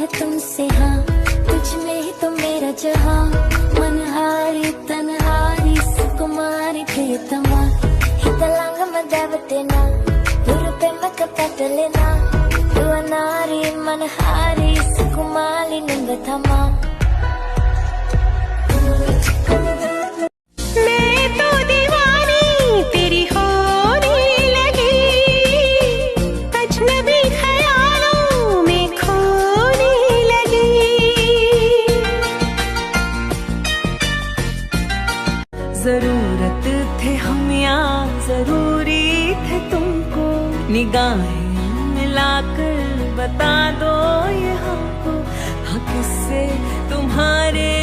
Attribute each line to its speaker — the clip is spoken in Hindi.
Speaker 1: है तुमसे हाँ, तुझ में ही तो मेरा जहाँ, मनहारी तनहारी सुकुमारी प्रियतमा, हितलांग मदावतेना दुरुपे मकपटलेना, दुअनारी मनहारी सुकुमारी निंगथमा।
Speaker 2: जरूरत थे हम या जरूरी थे तुमको, निगाहें मिलाकर बता दो ये हमको, हाँ किससे तुम्हारे